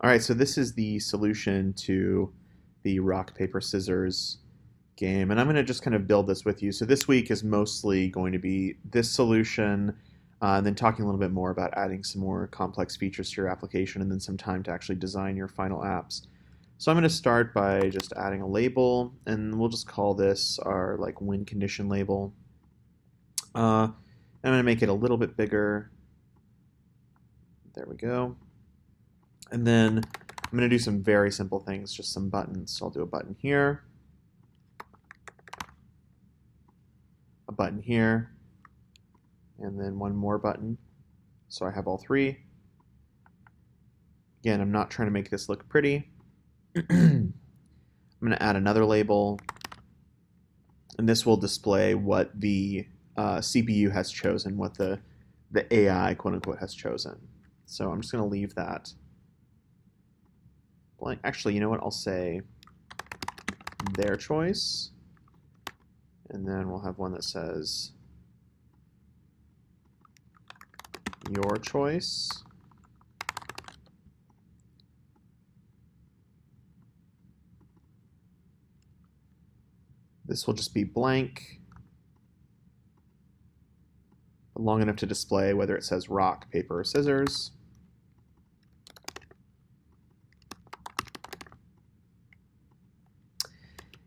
All right, so this is the solution to the rock, paper, scissors game, and I'm going to just kind of build this with you. So this week is mostly going to be this solution, and then talking a little bit more about adding some more complex features to your application, and then some time to actually design your final apps. So I'm going to start by just adding a label, and we'll just call this our like win condition label. I'm going to make it a little bit bigger. There we go. And then I'm going to do some very simple things, just some buttons. So I'll do a button here, a button here, and then one more button. So I have all three. Again, I'm not trying to make this look pretty. I'm going to add another label, and this will display what the CPU has chosen, what the AI, quote unquote, has chosen. So I'm just going to leave that blank. Actually, you know what? I'll say their choice, and then we'll have one that says your choice. This will just be blank, long enough to display whether it says rock, paper, or scissors.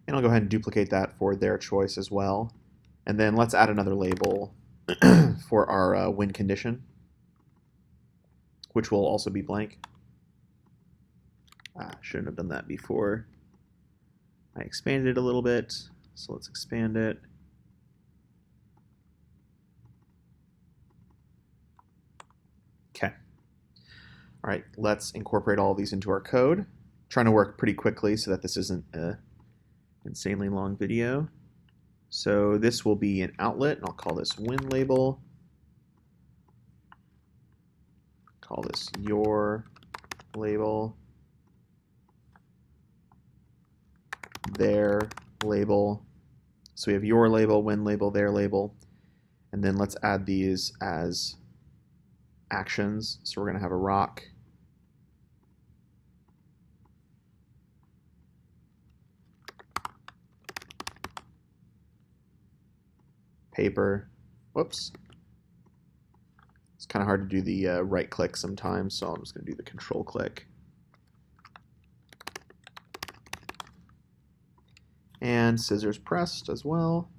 And I'll go ahead and duplicate that for their choice as well. And then let's add another label for our win condition, which will also be blank. Shouldn't have done that before I expanded it a little bit. So let's expand it. Okay. All right, let's incorporate all of these into our code. I'm trying to work pretty quickly so that this isn't an insanely long video. So this will be an outlet, and I'll call this win label. Call this your label. Their label. So we have your label, win label, their label. And then let's add these as actions. So we're going to have a rock, paper, whoops. It's kind of hard to do the right click sometimes, so I'm just going to do the control click. And scissors pressed as well.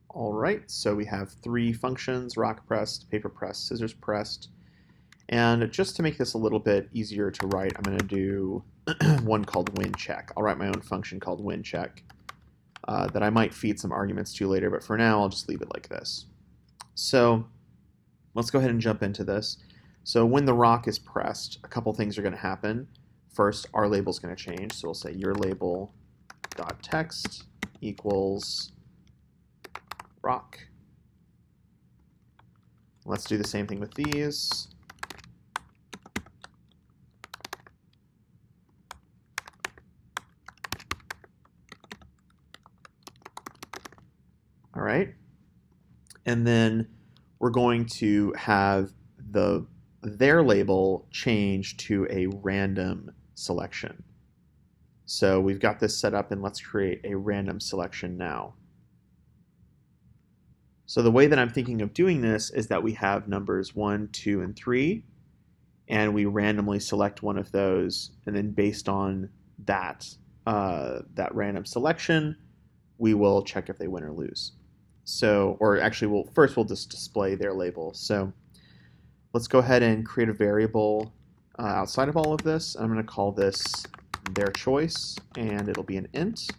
All right, so we have three functions: rock pressed, paper pressed, scissors pressed. And just to make this a little bit easier to write, I'm going to do one called win check. I'll write my own function called win check that I might feed some arguments to later, but for now I'll just leave it like this. So let's go ahead and jump into this. So when the rock is pressed, a couple things are going to happen. First, our label is going to change. So we'll say your label dot text equals rock. Let's do the same thing with these. All right. And then we're going to have their label change to a random selection. So we've got this set up, and let's create a random selection now. So the way that I'm thinking of doing this is that we have numbers 1, 2, and 3, and we randomly select one of those, and then based on that random selection, we will check if they win or lose. So, or actually, first we'll just display their label. So let's go ahead and create a variable outside of all of this. I'm going to call this their choice, and it'll be an int.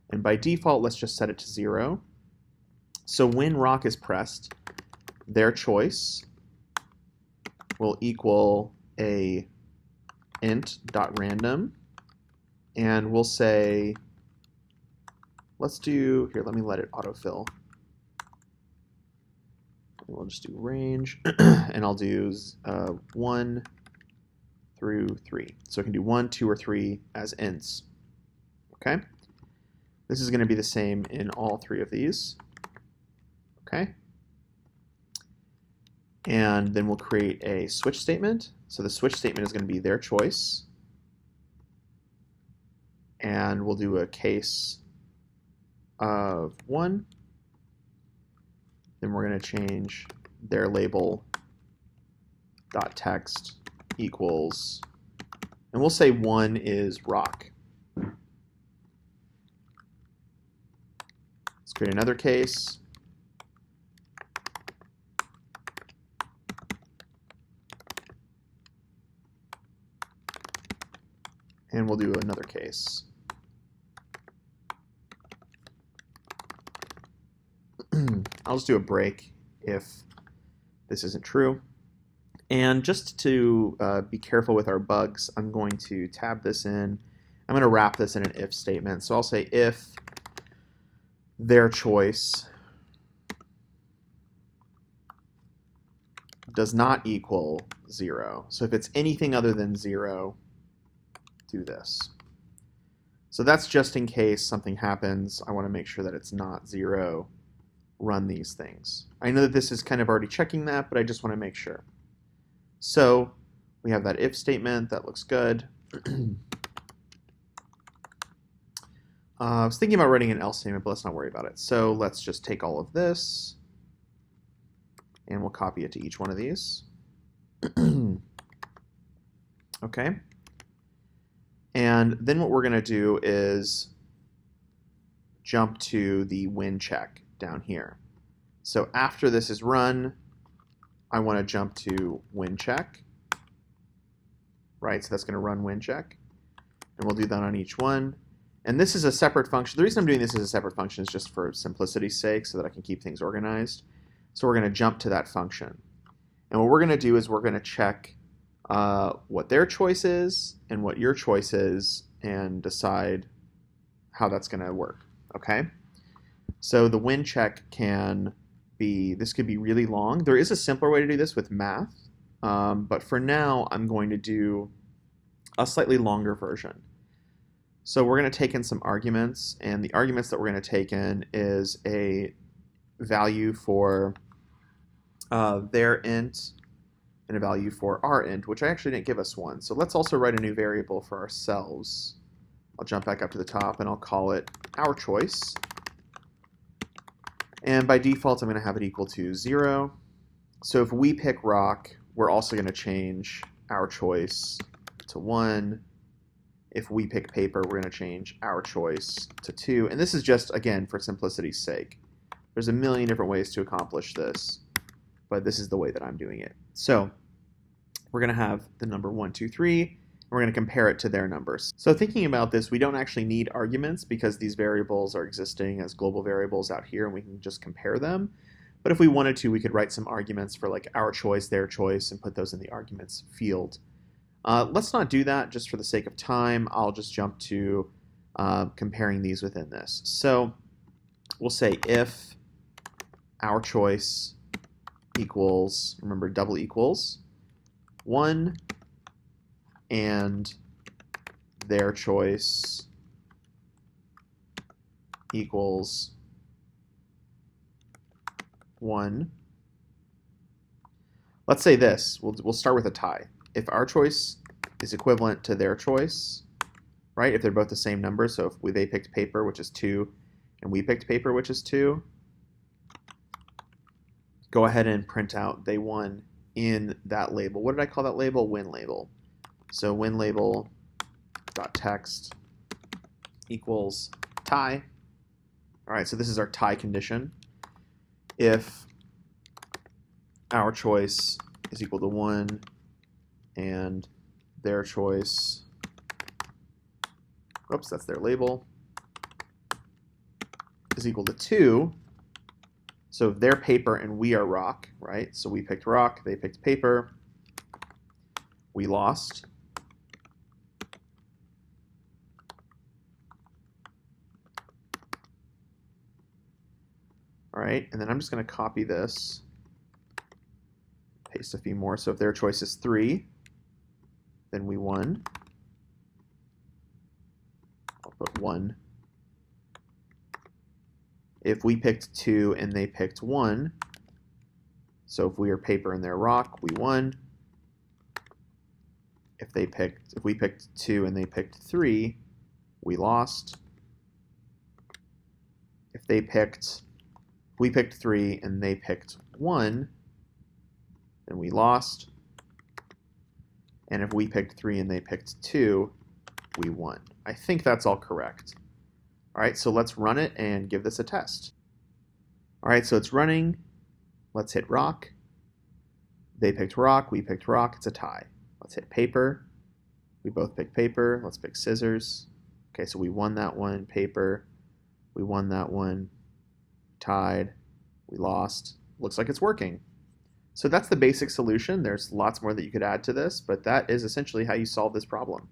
And by default, let's just set it to 0. So when rock is pressed, their choice will equal a int.random, and we'll say, let's do, here, let me let it autofill. We'll just do range, and I'll do 1 through 3. So I can do 1, 2, or 3 as ints. Okay? This is going to be the same in all three of these. Okay? And then we'll create a switch statement. So the switch statement is going to be their choice. And we'll do a case of 1. Then we're going to change their label dot text equals, and we'll say 1 is rock. Let's create another case. And we'll do another case. I'll just do a break if this isn't true. And just to be careful with our bugs, I'm going to tab this in. I'm going to wrap this in an if statement. So I'll say if their choice does not equal 0. So if it's anything other than 0, do this. So that's just in case something happens. I want to make sure that it's not 0. Run these things. I know that this is kind of already checking that, but I just want to make sure. So we have that if statement. That looks good. I was thinking about writing an else statement, but let's not worry about it. So let's just take all of this, and we'll copy it to each one of these. Okay. And then what we're going to do is jump to the when check down here. So after this is run, I want to jump to when check. Right, so that's going to run when check. And we'll do that on each one. And this is a separate function. The reason I'm doing this as a separate function is just for simplicity's sake, so that I can keep things organized. So we're going to jump to that function. And what we're going to do is we're going to check what their choice is and what your choice is and decide how that's going to work. Okay? So the when check can be, this could be really long. There is a simpler way to do this with math, but for now I'm going to do a slightly longer version. So we're going to take in some arguments, and the arguments that we're going to take in is a value for their int and a value for our int, which I actually didn't give us one. So let's also write a new variable for ourselves. I'll jump back up to the top and I'll call it our choice. And by default, I'm going to have it equal to 0. So if we pick rock, we're also going to change our choice to 1. If we pick paper, we're going to change our choice to 2. And this is just, again, for simplicity's sake. There's a million different ways to accomplish this, but this is the way that I'm doing it. So we're going to have the number 1, 2, 3. And we're going to compare it to their numbers. So thinking about this, we don't actually need arguments because these variables are existing as global variables out here, and we can just compare them. But if we wanted to, we could write some arguments for like our choice, their choice, and put those in the arguments field. Let's not do that just for the sake of time. I'll just jump to comparing these within this. So we'll say if our choice equals, remember double equals, 1, and their choice equals 1. Let's say this. We'll start with a tie. If our choice is equivalent to their choice, right? If they're both the same number, so if they picked paper, which is 2, and we picked paper, which is 2, go ahead and print out they won in that label. What did I call that label? When label. So when label dot text equals tie. All right, so this is our tie condition. If our choice is equal to 1 and their choice, oops, that's their label, is equal to 2, so if they're paper and we are rock, right? So we picked rock, they picked paper, we lost. All right, and then I'm just going to copy this, paste a few more. So if their choice is 3, then we won. I'll put 1. If we picked 2 and they picked 1, So if we are paper and they're rock, we won. If we picked 2 and they picked 3, we lost. If we picked 3 and they picked 1, then we lost. And if we picked 3 and they picked 2, we won. I think that's all correct. All right, so let's run it and give this a test. All right, so it's running. Let's hit rock. They picked rock, we picked rock, it's a tie. Let's hit paper. We both picked paper. Let's pick scissors. Okay, so we won that one, paper. We won that one, tied. We lost. Looks like it's working. So that's the basic solution. There's lots more that you could add to this, but that is essentially how you solve this problem.